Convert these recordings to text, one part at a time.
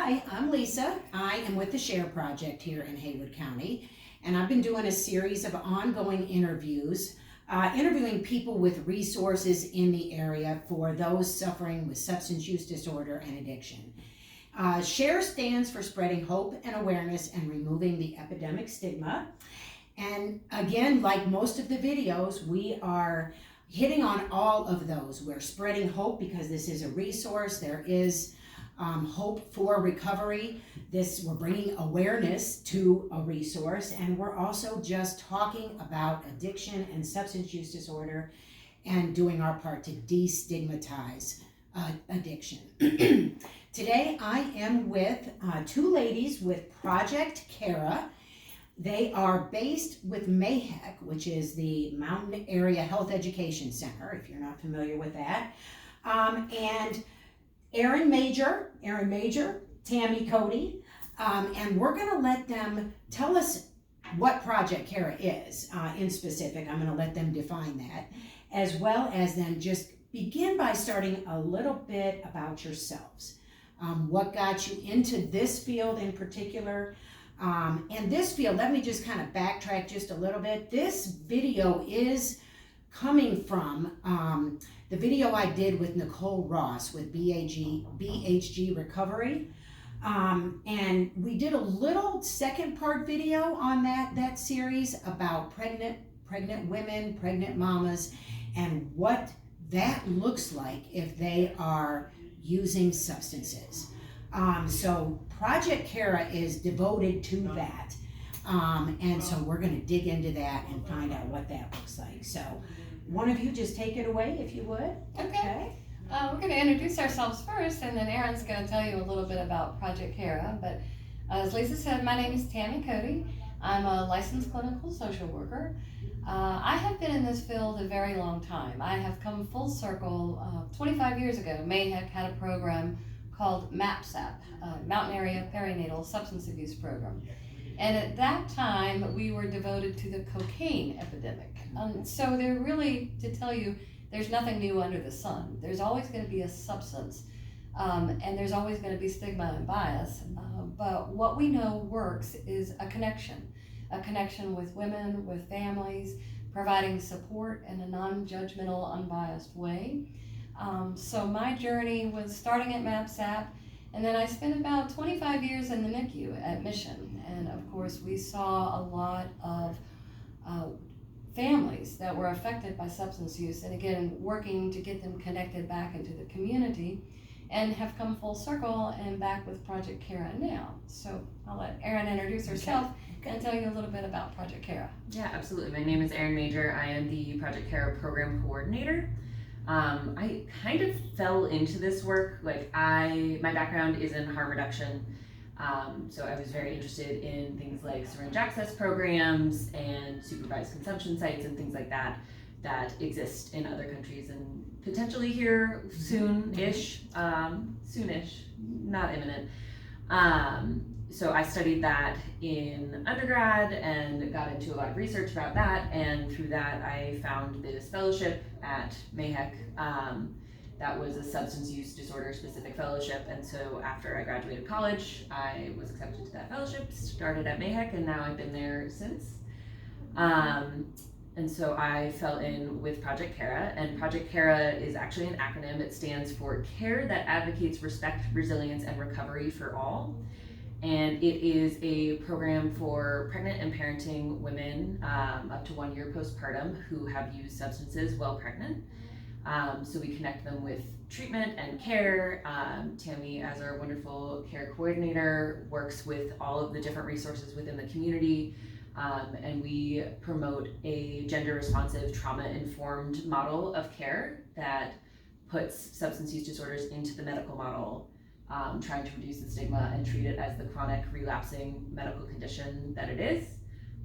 Hi, I'm Lisa. I am with the SHARE project here in Haywood County, and I've been doing a series of ongoing interviews, interviewing people with resources in the area for those suffering with substance use disorder and addiction. SHARE stands for spreading hope and awareness and removing the epidemic stigma. And again, like most of the videos, we are hitting on all of those. We're spreading hope because this is a resource. There is hope for recovery. We're bringing awareness to a resource, and we're also just talking about addiction and substance use disorder and doing our part to destigmatize addiction. Today I am with two ladies with Project Cara. They are based with Mayheck, which is the Mountain Area Health Education Center, if you're not familiar with that. And Erin Major, Tammy Cody, and we're going to let them tell us what Project Cara is in specific. I'm going to let them define that, as well as then just begin by starting a little bit about yourselves. What got you into this field in particular? And this field, let me just kind of backtrack just a little bit. This video is coming from the video I did with Nicole Ross with BHG Recovery. And we did a little second part video on that series about pregnant women, pregnant mamas, and what that looks like if they are using substances. So Project Cara is devoted to that. And so we're going to dig into that and find out what that looks like. So one of you just take it away if you would. Okay. We're going to introduce ourselves first, and then Erin's going to tell you a little bit about Project Cara. But as Lisa said, my name is Tammy Cody. I'm a licensed clinical social worker. I have been in this field a very long time. I have come full circle. 25 years ago, Mayheck had a program called MAPSAP, Mountain Area Perinatal Substance Abuse Program. And at that time, we were devoted to the cocaine epidemic. So they're really, to tell you, there's nothing new under the sun. There's always going to be a substance, and there's always going to be stigma and bias. But what we know works is a connection with women, with families, providing support in a non-judgmental, unbiased way. So my journey was starting at MAPSAP, and then I spent about 25 years in the NICU at Mission. And of course, we saw a lot of families that were affected by substance use, and again, working to get them connected back into the community, and have come full circle and back with Project Cara now. So I'll let Erin introduce herself and tell you a little bit about Project Cara. Yeah, absolutely. My name is Erin Major. I am the Project Cara program coordinator. I kind of fell into this work, my background is in harm reduction, so I was very interested in things like syringe access programs and supervised consumption sites and things like that exist in other countries and potentially here soon-ish, not imminent. So I studied that in undergrad and got into a lot of research about that, and through that I found this fellowship at Mayheck. That was a substance use disorder specific fellowship, and so after I graduated college, I was accepted to that fellowship, started at Mayheck, and now I've been there since. And so I fell in with Project Cara, and Project Cara is actually an acronym. It stands for Care That Advocates Respect, Resilience, and Recovery for All. And it is a program for pregnant and parenting women up to 1 year postpartum who have used substances while pregnant. So we connect them with treatment and care. Tammy, as our wonderful care coordinator, works with all of the different resources within the community. And we promote a gender-responsive, trauma-informed model of care that puts substance use disorders into the medical model, trying to reduce the stigma and treat it as the chronic relapsing medical condition that it is,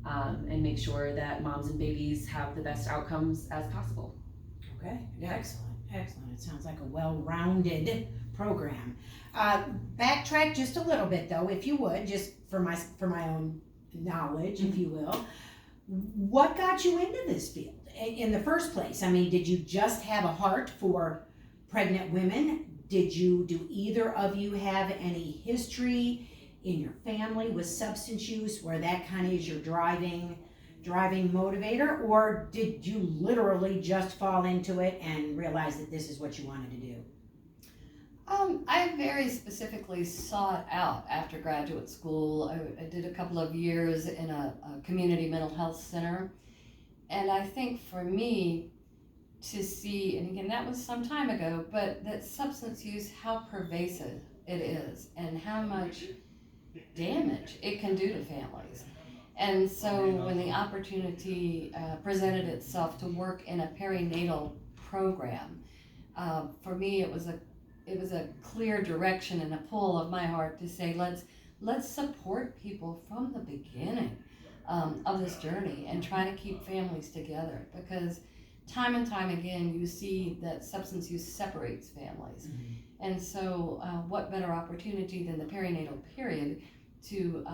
and make sure that moms and babies have the best outcomes as possible. Okay, excellent. It sounds like a well-rounded program. Backtrack just a little bit though, if you would, just for my own knowledge, if you will. What got you into this field in the first place? I mean, did you just have a heart for pregnant women? do either of you have any history in your family with substance use where that kind of is your driving motivator, or did you literally just fall into it and realize that this is what you wanted to do? I very specifically sought out after graduate school. I did a couple of years in a community mental health center. And I think for me to see, and again, that was some time ago, but that substance use, how pervasive it is and how much damage it can do to families. And so when the opportunity presented itself to work in a perinatal program, for me it was a clear direction and a pull of my heart to say, let's support people from the beginning of this journey and try to keep families together, because time and time again you see that substance use separates families. And so what better opportunity than the perinatal period to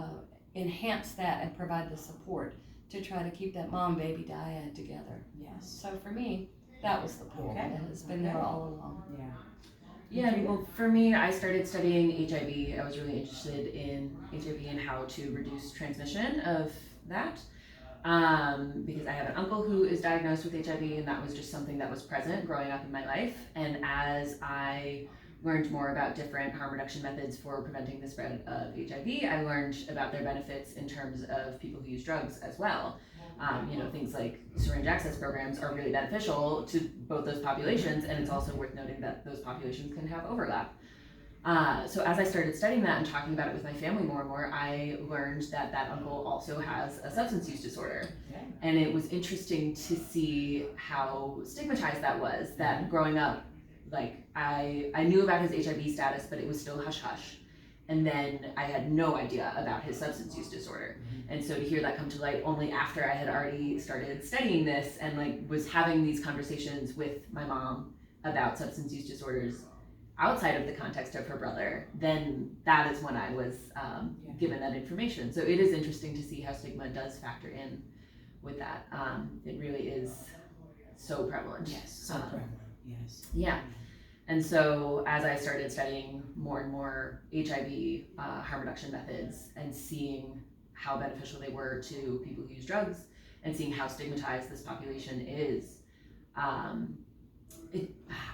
enhance that and provide the support to try to keep that mom-baby dyad together. Yes. So for me, that was the pull, and it's been there all along. Yeah. Yeah, well, for me, I started studying HIV. I was really interested in HIV and how to reduce transmission of that, because I have an uncle who is diagnosed with HIV, and that was just something that was present growing up in my life. And as I learned more about different harm reduction methods for preventing the spread of HIV, I learned about their benefits in terms of people who use drugs as well. Things like syringe access programs are really beneficial to both those populations, and it's also worth noting that those populations can have overlap. So as I started studying that and talking about it with my family more and more, I learned that uncle also has a substance use disorder. Okay. And it was interesting to see how stigmatized that was, that growing up, like I knew about his HIV status, but it was still hush hush. And then I had no idea about his substance use disorder. And so to hear that come to light only after I had already started studying this and was having these conversations with my mom about substance use disorders outside of the context of her brother, then that is when I was given that information. So it is interesting to see how stigma does factor in with that. It really is so prevalent. Yes, so prevalent, yes. Yeah. And so as I started studying more and more HIV harm reduction methods and seeing how beneficial they were to people who use drugs and seeing how stigmatized this population is,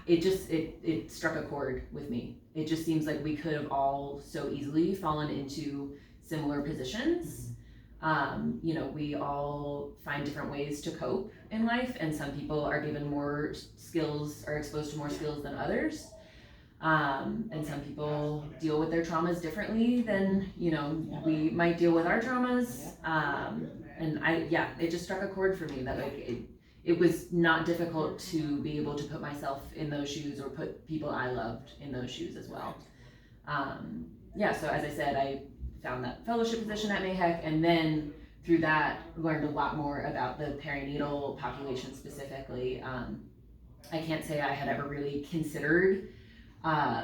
it struck a chord with me. It just seems like we could have all so easily fallen into similar positions. We all find different ways to cope in life, and some people are given more skills, are exposed to more skills than others. And some people deal with their traumas differently than, we might deal with our traumas. It just struck a chord for me that it was not difficult to be able to put myself in those shoes or put people I loved in those shoes as well. So as I said, I found that fellowship position at Mayheck, and then through that learned a lot more about the perinatal population specifically. I can't say I had ever really considered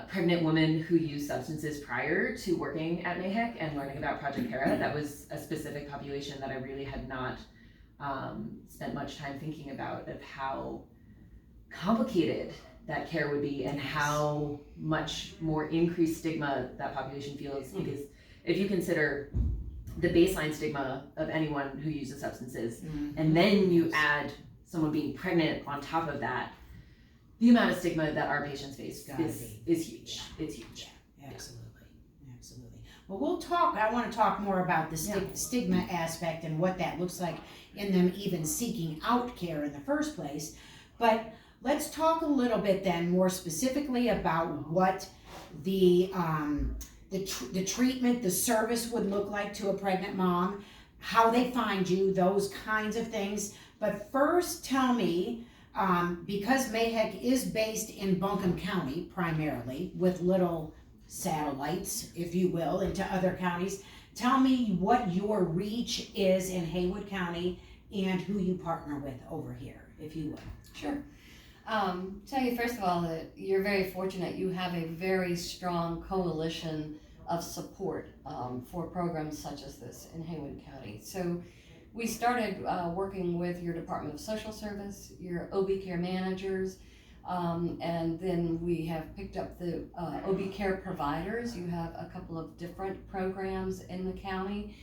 pregnant women who use substances prior to working at Mayheck and learning about Project Cara. That was a specific population that I really had not spent much time thinking about, of how complicated that care would be and how much more increased stigma that population feels. Because if you consider the baseline stigma of anyone who uses substances, and then you add someone being pregnant on top of that, the amount of stigma that our patients face is huge. Yeah. It's huge. Yeah, absolutely. Well, I want to talk more about the stigma aspect and what that looks like in them even seeking out care in the first place. But let's talk a little bit then more specifically about what the treatment, the service would look like to a pregnant mom, how they find you, those kinds of things. But first, tell me, because Mayheck is based in Buncombe County primarily, with little satellites, if you will, into other counties, tell me what your reach is in Haywood County and who you partner with over here, if you would. Sure. Tell you first of all that you're very fortunate. You have a very strong coalition of support for programs such as this in Haywood County. So we started working with your Department of Social Service, your OB care managers, And then we have picked up the OB care providers. You have a couple of different programs in the county,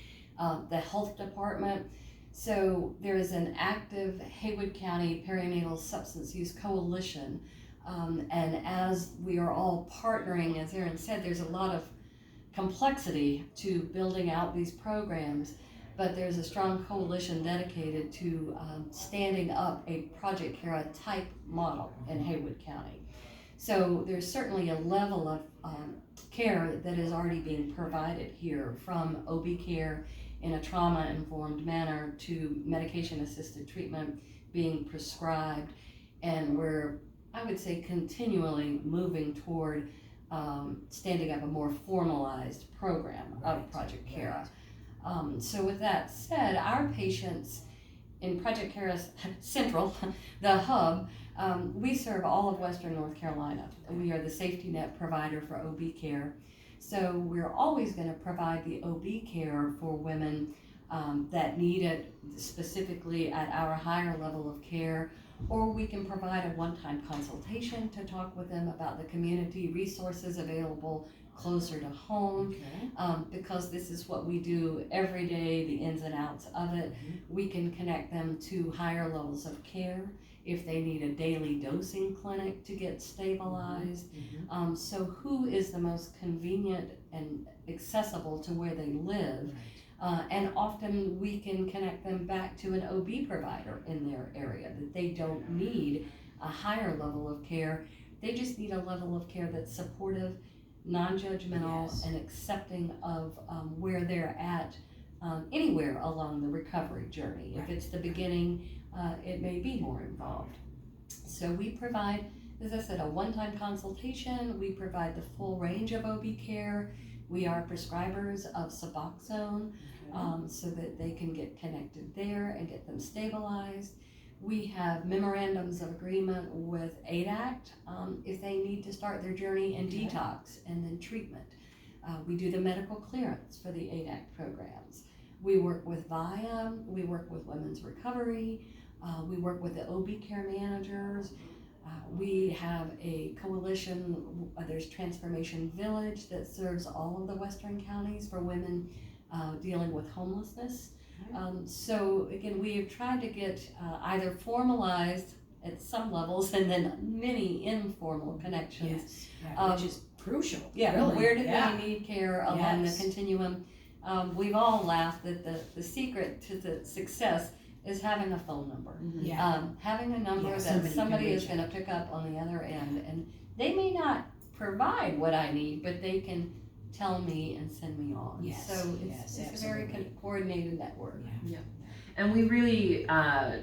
the health department. So there is an active Haywood County Perinatal Substance Use Coalition. And as we are all partnering, as Erin said, there's a lot of complexity to building out these programs, but there's a strong coalition dedicated to standing up a Project Cara type model in Haywood County. So there's certainly a level of care that is already being provided here, from OB care in a trauma-informed manner to medication-assisted treatment being prescribed, and we're, I would say, continually moving toward standing up a more formalized program of Project Cara. So with that said, our patients in Project Cara Central, the hub, we serve all of Western North Carolina. We are the safety net provider for OB care. So we're always going to provide the OB care for women that need it specifically at our higher level of care, or we can provide a one-time consultation to talk with them about the community resources available closer to home. Because this is what we do every day, the ins and outs of it. We can connect them to higher levels of care if they need a daily dosing clinic to get stabilized. So who is the most convenient and accessible to where they live? And often we can connect them back to an OB provider in their area, that they don't need a higher level of care. They just need a level of care that's supportive, non-judgmental, and accepting of where they're at anywhere along the recovery journey. If it's the beginning, it may be more involved. So we provide, as I said, a one-time consultation. We provide the full range of OB care. We are prescribers of Suboxone, so that they can get connected there and get them stabilized. We have memorandums of agreement with ADACT if they need to start their journey in detox and then treatment. We do the medical clearance for the ADACT programs. We work with VIA, we work with Women's Recovery, we work with the OB care managers. We have a coalition, there's Transformation Village that serves all of the Western counties for women dealing with homelessness. So again, we have tried to get either formalized at some levels and then many informal connections. Which is crucial. Really. Where do they need care along the continuum? We've all laughed that the secret to the success is having a phone number. Having a number that somebody is going to pick up on the other end, and they may not provide what I need, but they can tell me and send me on. So it's a very coordinated network. And we really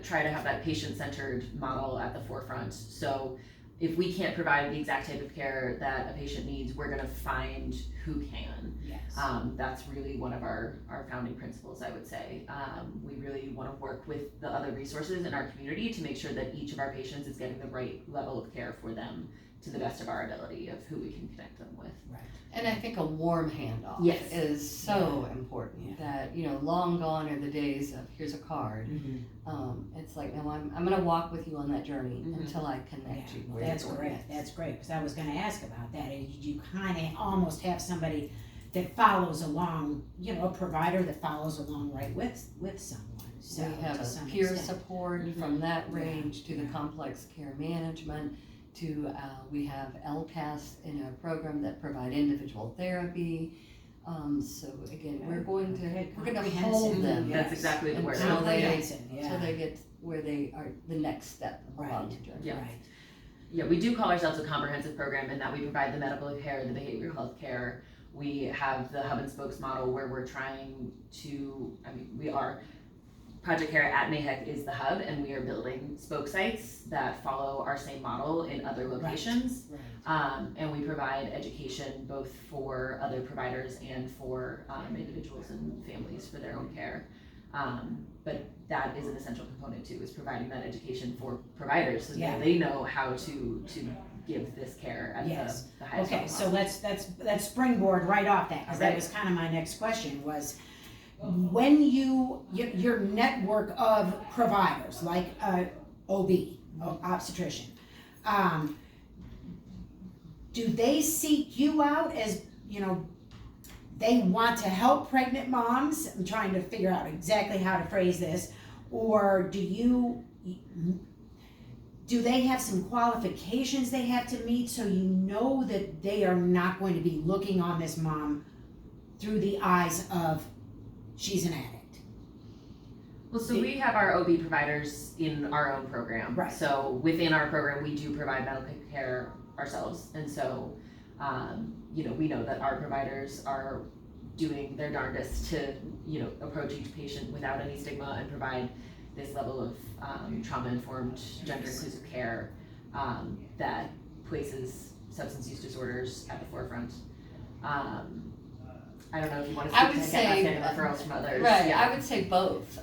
try to have that patient-centered model at the forefront. So if we can't provide the exact type of care that a patient needs, we're going to find who can. That's really one of our founding principles, I would say. We really want to work with the other resources in our community to make sure that each of our patients is getting the right level of care for them to the best of our ability of who we can connect them with. And I think a warm handoff is so important. That, long gone are the days of here's a card. It's like, no, I'm going to walk with you on that journey until I connect you. That's great. That's great, because I was going to ask about that. You kind of almost have somebody that follows along, a provider that follows along right with someone. So we have a peer support from that range to the complex care management. We have LCAS in a program that provide individual therapy. So again, we're going to hold them. That's exactly the word. Until they get where they are, the next step along the journey. We do call ourselves a comprehensive program in that we provide the medical care, the behavioral health care. We have the hub and spokes model where we're trying to, Project Cara at Mayheck is the hub, and we are building spoke sites that follow our same model in other locations. And we provide education both for other providers and for individuals and families for their own care. But that is an essential component too, is providing that education for providers so that they know how to give this care at the highest level. So let's springboard right off that, because that was kind of my next question was, when your network of providers like OB, obstetrician, Do they seek you out as, they want to help pregnant moms? I'm trying to figure out exactly how to phrase this. Or do they have some qualifications they have to meet so you know that they are not going to be looking on this mom through the eyes of she's an addict? Well, so we have our OB providers in our own program. Right. So within our program, we do provide medical care ourselves. And so, we know that our providers are doing their darndest to, approach each patient without any stigma and provide this level of trauma-informed, gender-inclusive care that places substance use disorders at the forefront. I don't know if you want to speak to get referrals from others. Right, Yeah. I would say both.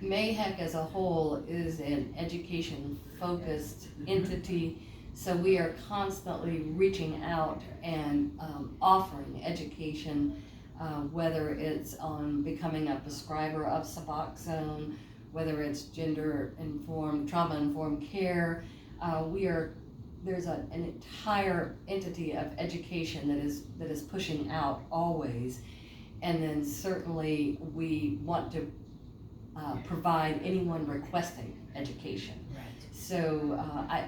Mayheck as a whole is an education-focused entity, so we are constantly reaching out and offering education, whether it's on becoming a prescriber of Suboxone, whether it's gender-informed, trauma-informed care. There's an entire entity of education that is pushing out always, and then certainly we want to provide anyone requesting education. Right. So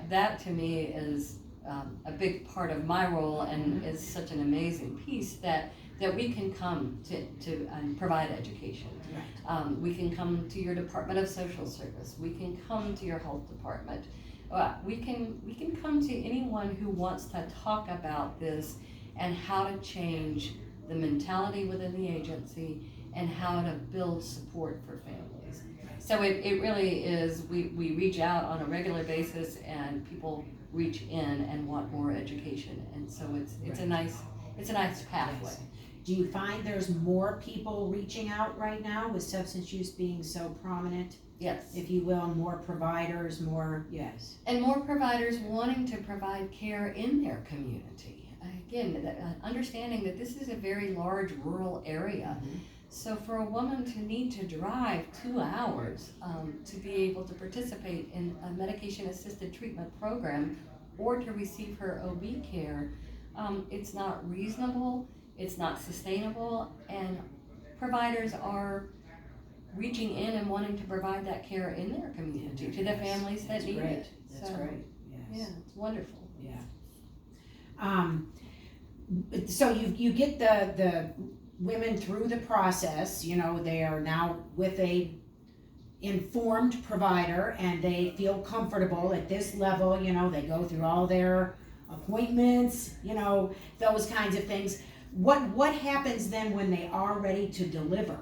that to me is a big part of my role, and is such an amazing piece that we can come to provide education. Right. We can come to your Department of Social Service. We can come to your health department. We can come to anyone who wants to talk about this and how to change the mentality within the agency and how to build support for families. So it really is, we reach out on a regular basis and people reach in and want more education, and so it's a nice pathway. Yes. Do you find there's more people reaching out right now with substance use being so prominent? Yes. If you will, more providers, yes. And more providers wanting to provide care in their community. Again, understanding that this is a very large rural area. Mm-hmm. So for a woman to need to drive 2 hours to be able to participate in a medication-assisted treatment program or to receive her OB care, it's not reasonable, it's not sustainable, and providers are reaching in and wanting to provide that care in their community to the families that need it. That's So, great. Yes. yeah, it's wonderful. Yeah. So you get the women through the process. They are now with a informed provider and they feel comfortable at this level. They go through all their appointments. Those kinds of things. What happens then when they are ready to deliver?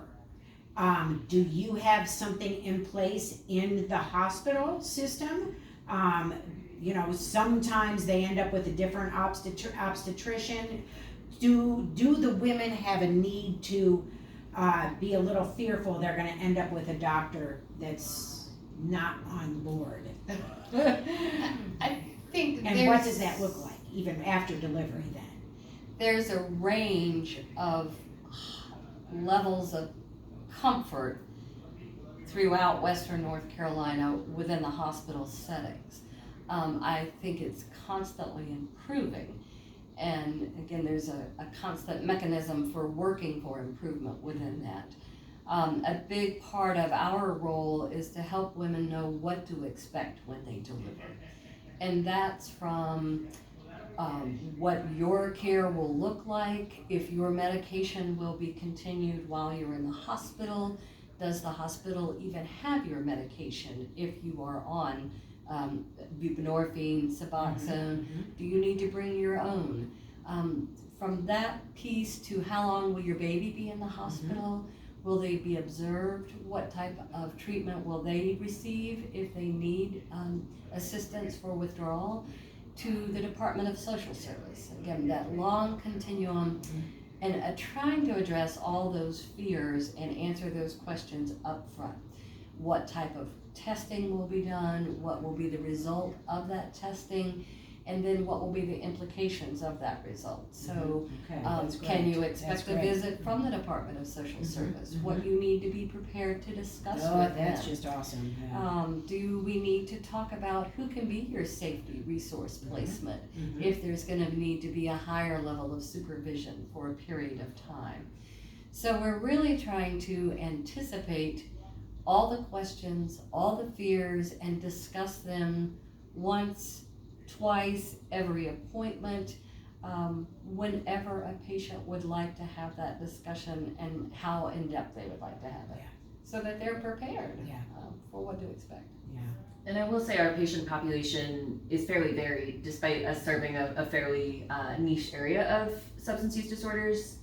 Do you have something in place in the hospital system? Sometimes they end up with a different obstetrician. Do the women have a need to be a little fearful they're going to end up with a doctor that's not on board? I think And what does that look like, even after delivery then? There's a range of levels of comfort throughout Western North Carolina within the hospital settings. I think it's constantly improving, and again there's a constant mechanism for working for improvement within that. A big part of our role is to help women know what to expect when they deliver, and that's from what your care will look like, if your medication will be continued while you're in the hospital. Does the hospital even have your medication if you are on buprenorphine, Suboxone? Mm-hmm. Do you need to bring your own? From that piece to how long will your baby be in the hospital? Mm-hmm. Will they be observed? What type of treatment will they receive if they need assistance for withdrawal? To the Department of Social Service. Again, that long continuum, and trying to address all those fears and answer those questions up front. What type of testing will be done? What will be the result of that testing? and then what will be the implications of that result. So Okay, that's great. can you That's expect a great. visit from the Department of Social Service? What you need to be prepared to discuss Oh, with that's them. just awesome. Yeah. Do we need to talk about who can be your safety resource placement Mhm. if there's going to need to be a higher level of supervision for a period of time? So we're really trying to anticipate all the questions, all the fears, and discuss them once, twice, every appointment, whenever a patient would like to have that discussion and how in-depth they would like to have it. Yeah. So that they're prepared Yeah. for what to expect. Yeah. And I will say our patient population is fairly varied, despite us serving a fairly niche area of substance use disorders.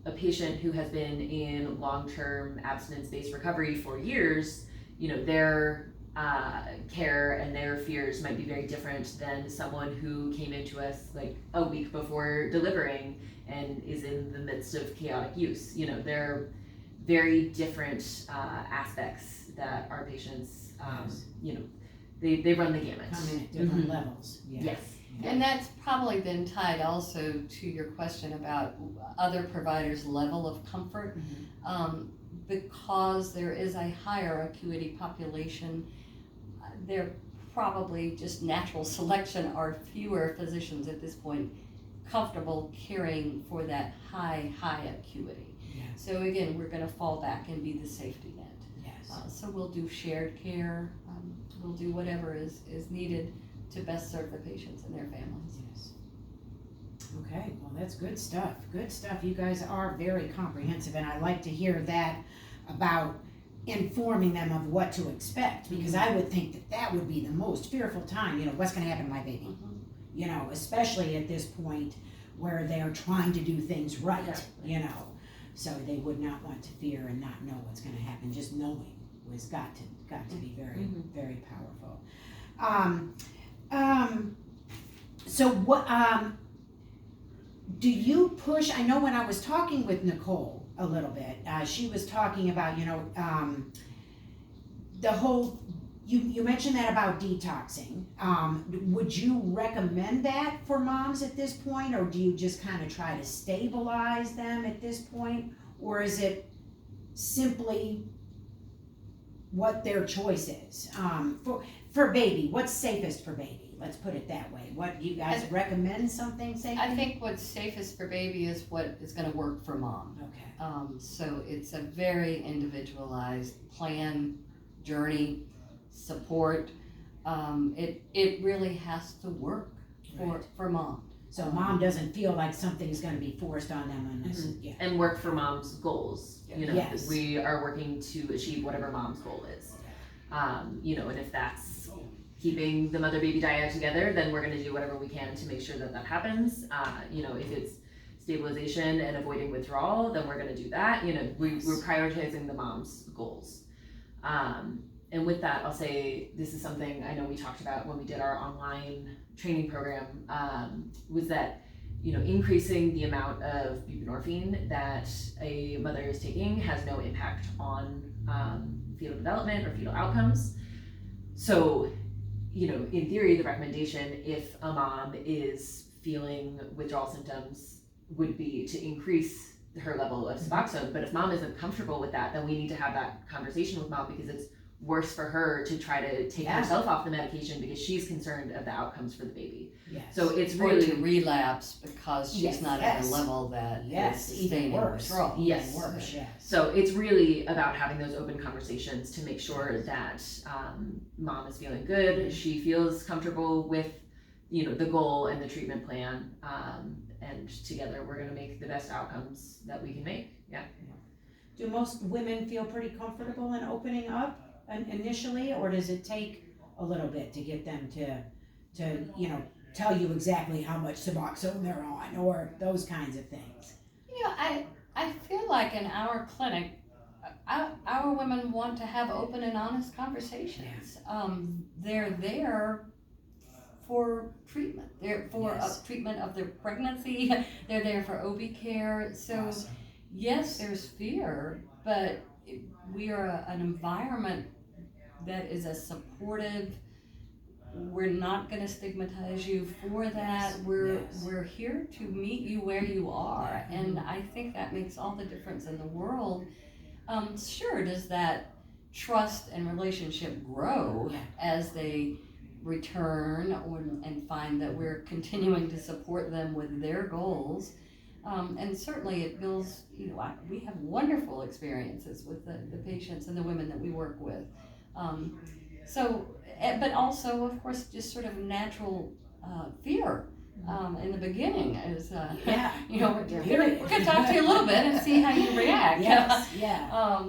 A patient who has been in long-term abstinence-based recovery for years, their care and their fears might be very different than someone who came into us like a week before delivering and is in the midst of chaotic use. They're very different aspects that our patients, they run the gamut. Come in at different levels. Yeah. Yes. And that's probably then tied also to your question about other providers' level of comfort. Because there is a higher acuity population, there probably just natural selection are fewer physicians at this point comfortable caring for that high acuity. Yeah. So again, we're going to fall back and be the safety net. Yes. So we'll do shared care, we'll do whatever is needed to best serve the patients and their families. Yes. Okay, well, that's good stuff. Good stuff. You guys are very comprehensive, and I like to hear that about informing them of what to expect, because I would think that would be the most fearful time. What's going to happen to my baby? Especially at this point where they're trying to do things right. So they would not want to fear and not know what's going to happen. Just knowing was got to be very, very powerful. So what do you push? I know when I was talking with Nicole a little bit, she was talking about, the whole, you mentioned that about detoxing. Would you recommend that for moms at this point, or do you just kind of try to stabilize them at this point, or is it simply what their choice is? For baby, what's safest for baby? Let's put it that way. What do you guys recommend? Something safe? I think what's safest for baby is what is going to work for mom. Okay. So it's a very individualized plan, journey, support. It really has to work for mom. So mom doesn't feel like something's going to be forced on them unless, And work for mom's goals. Yes. We are working to achieve whatever mom's goal is. And if that's keeping the mother-baby dyad together, then we're going to do whatever we can to make sure that happens. If it's stabilization and avoiding withdrawal, then we're going to do that. We're prioritizing the mom's goals. And with that, I'll say this is something I know we talked about when we did our online training program, was that, increasing the amount of buprenorphine that a mother is taking has no impact on fetal development or fetal outcomes. So, in theory, the recommendation, if a mom is feeling withdrawal symptoms, would be to increase her level of Suboxone. But if mom isn't comfortable with that, then we need to have that conversation with mom, because it's worse for her to try to take herself off the medication because she's concerned of the outcomes for the baby. Yes. So it's Or really to relapse because she's not at a level that is sustaining withdrawal. Yes. Even worse, yes. So it's really about having those open conversations to make sure that mom is feeling good, she feels comfortable with, the goal and the treatment plan, and together we're going to make the best outcomes that we can make. Yeah. Do most women feel pretty comfortable in opening up initially, or does it take a little bit to get them to tell you exactly how much Suboxone they're on, or those kinds of things? I feel like in our clinic, our women want to have open and honest conversations. They're there for treatment. They're for treatment of their pregnancy. They're there for OB care. So yes, there's fear, but we are an environment that is a supportive, we're not going to stigmatize you for that. We're here to meet you where you are, and I think that makes all the difference in the world. Sure, does that trust and relationship grow as they return and find that we're continuing to support them with their goals? And certainly it builds, we have wonderful experiences with the patients and the women that we work with. But also, of course, just sort of natural fear in the beginning is, we're going to talk to you a little bit and see how you react.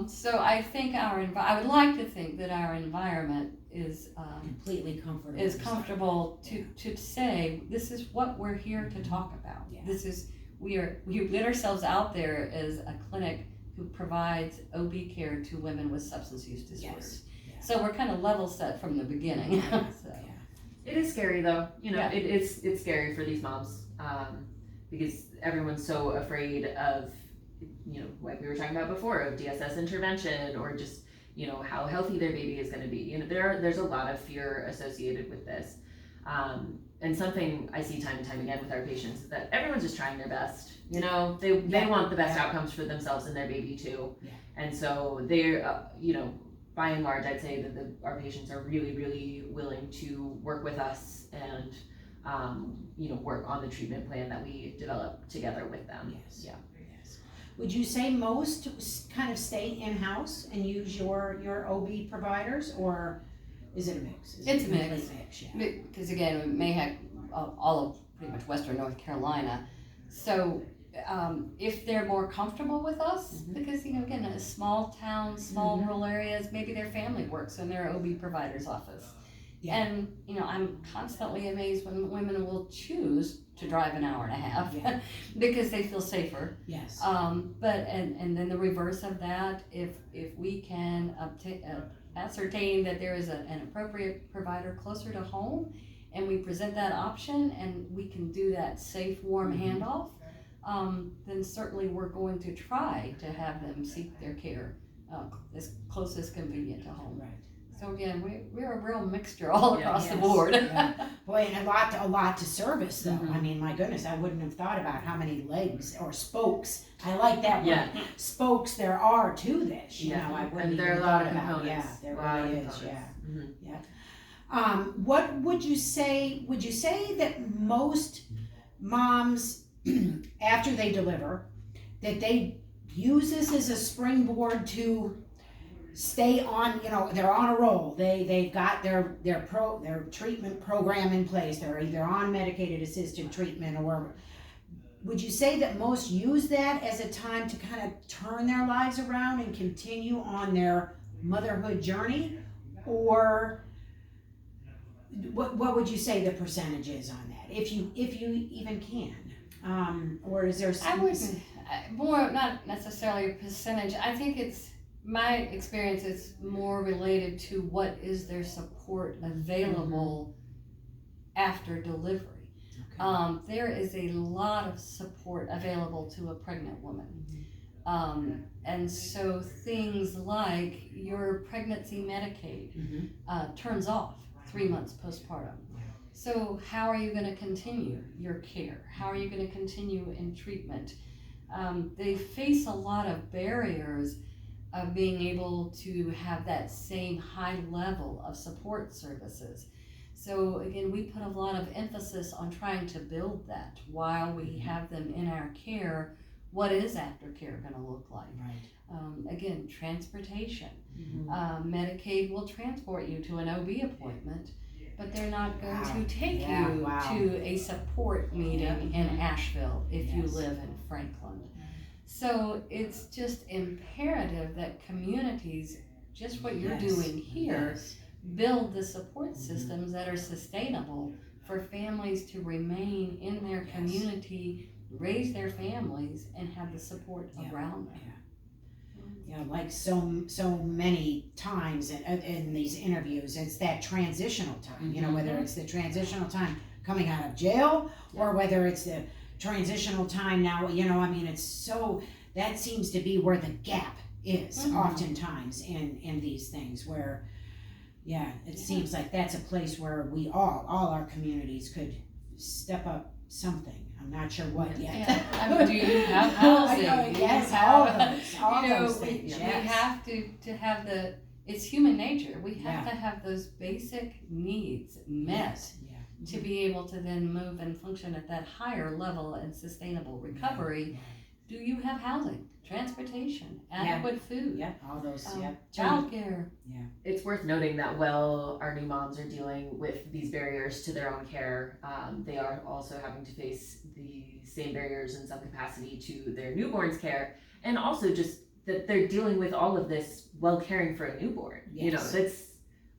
So I think I would like to think that our environment is completely comfortable. Is comfortable to say, this is what we're here to talk about. This is, we let ourselves out there as a clinic who provides OB care to women with substance use disorders. So we're kind of level set from the beginning. It is scary though, it's scary for these moms because everyone's so afraid of, like we were talking about before, of DSS intervention or just, how healthy their baby is going to be. There's a lot of fear associated with this. And something I see time and time again with our patients is that everyone's just trying their best. They want the best outcomes for themselves and their baby too. And so they're, by and large, I'd say that our patients are really, really willing to work with us and, work on the treatment plan that we develop together with them. Would you say most kind of stay in-house and use your OB providers, or is it a mix? It's a mix. Because again, Mayheck, all of pretty much Western North Carolina. So if they're more comfortable with us, because again, a small town, small rural areas, maybe their family works in their OB provider's office. And I'm constantly amazed when women will choose to drive an hour and a half because they feel safer. But and then the reverse of that, if we can ascertain that there is an appropriate provider closer to home, and we present that option, and we can do that safe, warm handoff, then certainly we're going to try to have them seek their care as close as convenient to home. So again, we're a real mixture all across the board. Boy, and a lot to service though. I mean, my goodness, I wouldn't have thought about how many legs or spokes. I like that word. Spokes there are to this. I wouldn't and there even are a lot of thought about. components. There really is. What would you say? Would you say that most moms, after they deliver, that they use this as a springboard to stay on, they're on a roll. They've got their treatment program in place. They're either on medicated assisted treatment, or would you say that most use that as a time to kind of turn their lives around and continue on their motherhood journey? Or what would you say the percentage is on that, if you even can? Or is there some... not necessarily a percentage. I think it's, my experience is more related to what is their support available after delivery. There is a lot of support available to a pregnant woman. And so things like your pregnancy Medicaid turns off 3 months postpartum. So how are you going to continue your care? How are you going to continue in treatment? They face a lot of barriers of being able to have that same high level of support services. So again, we put a lot of emphasis on trying to build that while we have them in our care. What is aftercare going to look like? Again, transportation. Medicaid will transport you to an OB appointment, but they're not going to take you to a support meeting in Asheville if you live in Franklin. So it's just imperative that communities, just what you're doing here, build the support systems that are sustainable for families to remain in their community, raise their families, and have the support around them. Like so many times in these interviews, it's that transitional time, whether it's the transitional time coming out of jail or whether it's the transitional time now, it's so, that seems to be where the gap is oftentimes in these things, where Yeah, it seems like that's a place where we all our communities could step up something. I'm not sure what yet. Yeah. I mean, do you have housing? Yes, Do you have- all you know, those things. we Yes. have to have it's human nature. We have Yeah. to have those basic needs met Yes. Yeah. to be able to then move and function at that higher level and sustainable recovery. Yeah. Do you have housing, transportation, adequate food, Yeah. All those. Yeah. childcare? It's worth noting that while our new moms are dealing with these barriers to their own care, they are also having to face the same barriers in some capacity to their newborn's care, and also just that they're dealing with all of this while caring for a newborn. Yes. You know, that's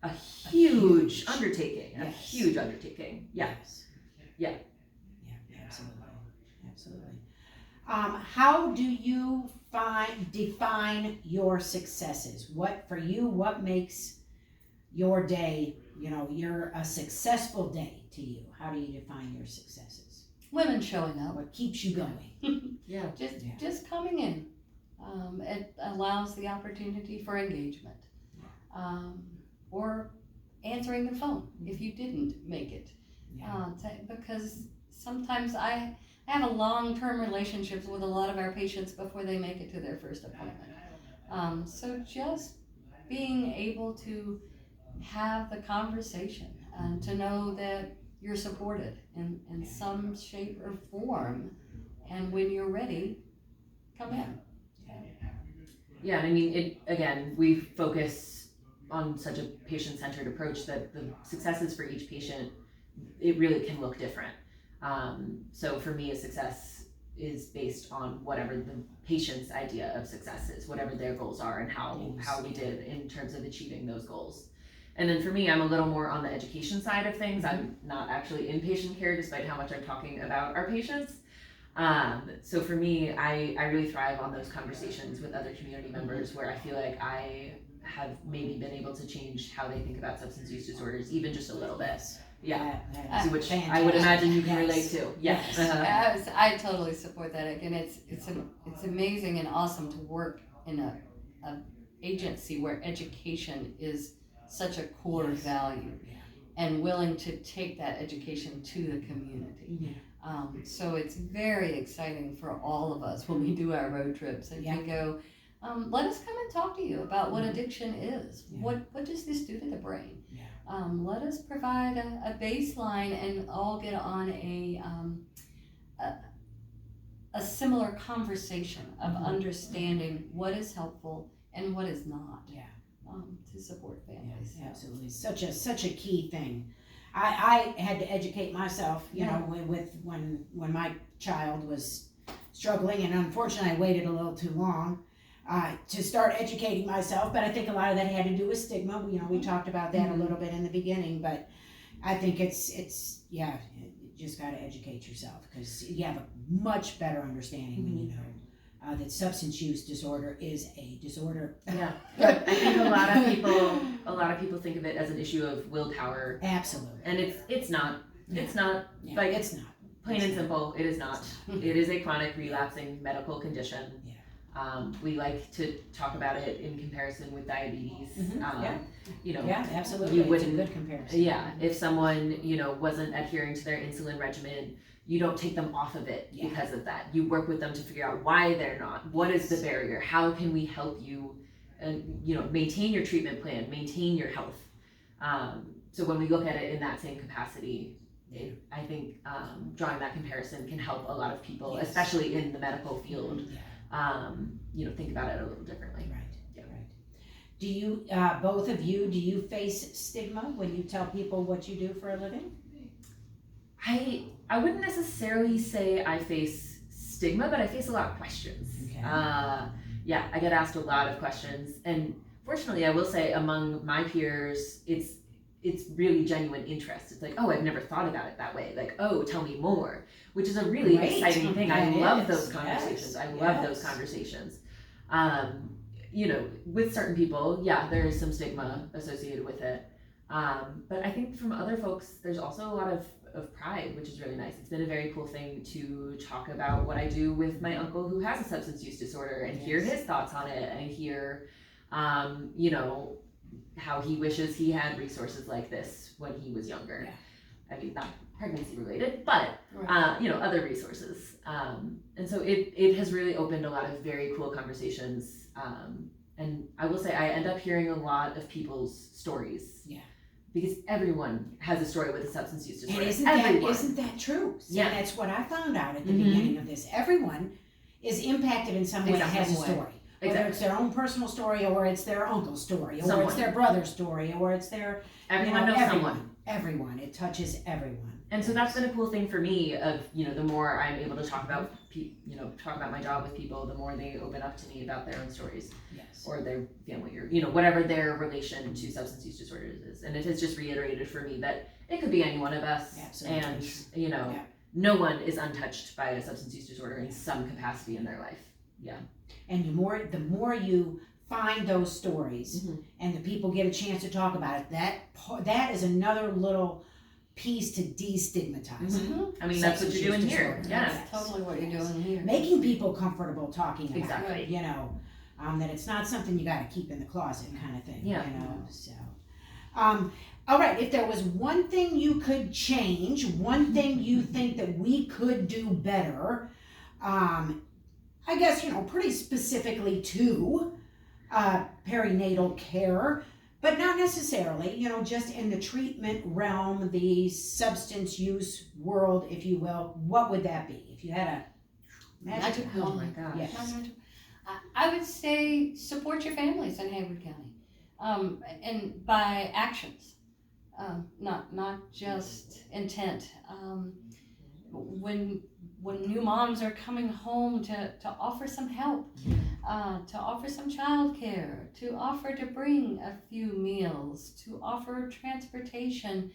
a huge undertaking. A Yes. huge undertaking. Yeah. Yes. Yeah. Yeah. Absolutely. Absolutely. How do you define your successes? What for you? What makes your day? You know, you're a successful day to you. How do you define your successes? Women showing up. What keeps you going? Yeah. Just coming in. It allows the opportunity for engagement, or answering the phone if you didn't make it. Yeah. Because sometimes I have a long-term relationships with a lot of our patients before they make it to their first appointment. So just being able to have the conversation and to know that you're supported in some shape or form, and when you're ready, come in. Yeah, and I mean, we focus on such a patient-centered approach that the successes for each patient, it really can look different. So for me, a success is based on whatever the patient's idea of success is, whatever their goals are, and how we did in terms of achieving those goals. And then for me, I'm a little more on the education side of things. I'm not actually in patient care, despite how much I'm talking about our patients. So for me, I really thrive on those conversations with other community members where I feel like I have maybe been able to change how they think about substance use disorders, even just a little bit. Yeah, which fantastic. I would imagine you can Yes. relate to. Yes. I totally support that. Again, it's amazing and awesome to work in a agency where education is such a core value, and willing to take that education to the community. So it's very exciting for all of us when we do our road trips and we go, let us come and talk to you about what addiction is. What does this do to the brain? Let us provide a baseline and all get on a similar conversation of understanding what is helpful and what is not. To support families. Yeah, absolutely. Such a key thing. I had to educate myself, you know, with when my child was struggling, and unfortunately I waited a little too long to start educating myself, but I think a lot of that had to do with stigma. You know, we talked about that a little bit in the beginning, but I think it's you just got to educate yourself, because you have a much better understanding when you know that substance use disorder is a disorder. Yeah, I think a lot of people think of it as an issue of willpower. Absolutely. And it's not. It's not. Yeah, Like, it's not. Plain and simple, it is not. It is a chronic relapsing medical condition. We like to talk about it in comparison with diabetes. You know, Yeah, absolutely. you It's a wouldn't- good comparison. Yeah, if someone, you know, wasn't adhering to their insulin regimen, you don't take them off of it because of that. You work with them to figure out why they're not. What is the barrier? How can we help you, you know, maintain your treatment plan, maintain your health? So when we look at it in that same capacity, I think drawing that comparison can help a lot of people, especially in the medical field, you know, think about it a little differently. Right. Do you, both of you, do you face stigma when you tell people what you do for a living? I wouldn't necessarily say I face stigma, but I face a lot of questions. Okay. Yeah, I get asked a lot of questions, and fortunately, I will say among my peers, it's really genuine interest. It's like, oh, I've never thought about it that way. Like, oh, tell me more, which is a really exciting thing. I love those conversations. I love those conversations. You know, with certain people, there is some stigma associated with it. But I think from other folks, there's also a lot of pride, which is really nice. It's been a very cool thing to talk about what I do with my uncle who has a substance use disorder and hear his thoughts on it, and hear, you know, how he wishes he had resources like this when he was younger. Yeah. I mean, not pregnancy related, but Right. other resources. And so it has really opened a lot of very cool conversations. And I will say I end up hearing a lot of people's stories. Yeah. Because everyone has a story with a substance use disorder. And isn't that true? See, Yeah. that's what I found out at the Mhm. beginning of this. Everyone is impacted in some way, Exactly. has a Some way. story. Whether it's their own personal story, or it's their uncle's story, or Someone. it's their brother's story, or it's their Everyone knows someone. Everyone. It touches everyone. And so that's been a cool thing for me of, the more I'm able to talk about, talk about my job with people, the more they open up to me about their own stories Yes. or their family or, whatever their relation to substance use disorders is. And it has just reiterated for me that it could be any one of us. Absolutely. And, Yeah. no one is untouched by a substance use disorder in some capacity in their life. And the more you find those stories, Mhm. and the people get a chance to talk about it, that is another little piece to destigmatize it. Mhm. I mean, that's what Substance you're doing use here. disorder. Yeah. That's totally what you're doing here. Making people comfortable talking about Exactly. it, that it's not something you gotta keep in the closet kind of thing, Yeah. so. All right, if there was one thing you could change, one thing you think that we could do better, I guess, pretty specifically to perinatal care, but not necessarily, just in the treatment realm, the substance use world, if you will, what would that be? If you had a magic Magic Oh wand. my gosh. Yes. I would say support your families in Haywood County, and by actions, not just intent. When new moms are coming home to offer some help, to offer some childcare, to offer to bring a few meals, to offer transportation.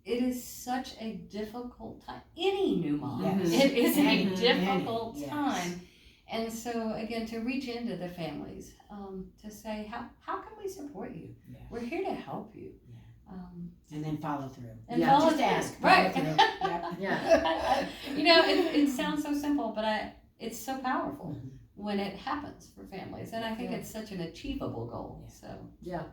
It is such a difficult time. Any new mom, Yes. it is Any, a difficult yes. time. And so again, to reach into the families, to say, how can we support you? Yeah. We're here to help you. And then follow through. And Yeah. follow Just through. ask, follow Right. through. Yep. Yeah. It sounds so simple, but it's so powerful Mhm. when it happens for families. And I think it's such an achievable goal. Yeah. So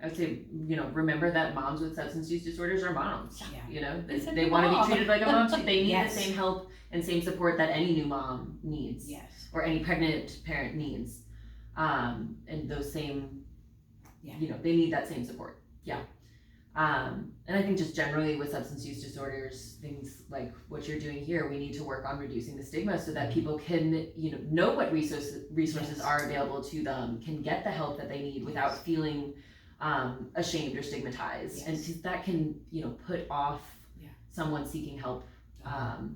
I would say, remember that moms with substance use disorders are moms. Yeah. It's a They want to mom. be treated like a mom too. They need Yes. the same help and same support that any new mom needs, Yes. or any pregnant parent needs. And those same, Yeah. they need that same support. Yeah. And I think just generally with substance use disorders, things like what you're doing here, we need to work on reducing the stigma so that people can, know what resources Yes. are available to them, can get the help that they need without feeling ashamed or stigmatized. Yes. And 'cause that can, put off Yeah. someone seeking help.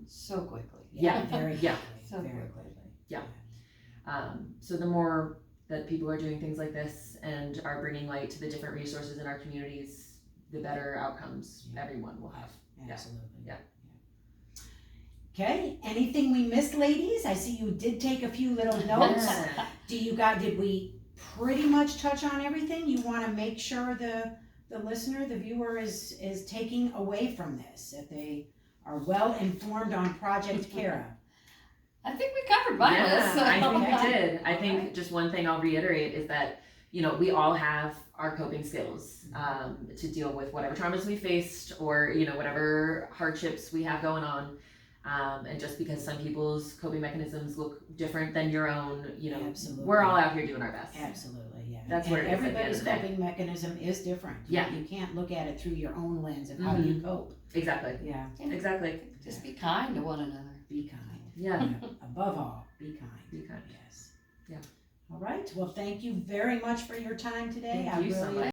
so quickly. Yeah. Very Yeah. quickly. So Very quickly. quickly. Yeah. So the more that people are doing things like this and are bringing light to the different resources in our communities, the better outcomes Yeah. everyone will have. Absolutely. Yeah. Okay, anything we missed, ladies? I see you did take a few little notes. Yeah. Did we pretty much touch on everything? You want to make sure the listener, the viewer is taking away from this, that they are well informed on Project Cara. I think we covered my list. So. I think we did. I All think right. just one thing I'll reiterate is that, we all have our coping skills to deal with whatever traumas we faced or, whatever hardships we have going on. And just because some people's coping mechanisms look different than your own, Absolutely. we're all out here doing our best. Absolutely, yeah. That's what it is at the end of Everybody's the day. coping mechanism is different. Yeah. You can't look at it through your own lens of how you cope. Exactly. Yeah, Exactly. Just be kind to one another. be kind. Yeah. Above all, be kind. Be kind. Yes. Yeah. All right. Well, thank you very much for your time today. Thank I you really so much.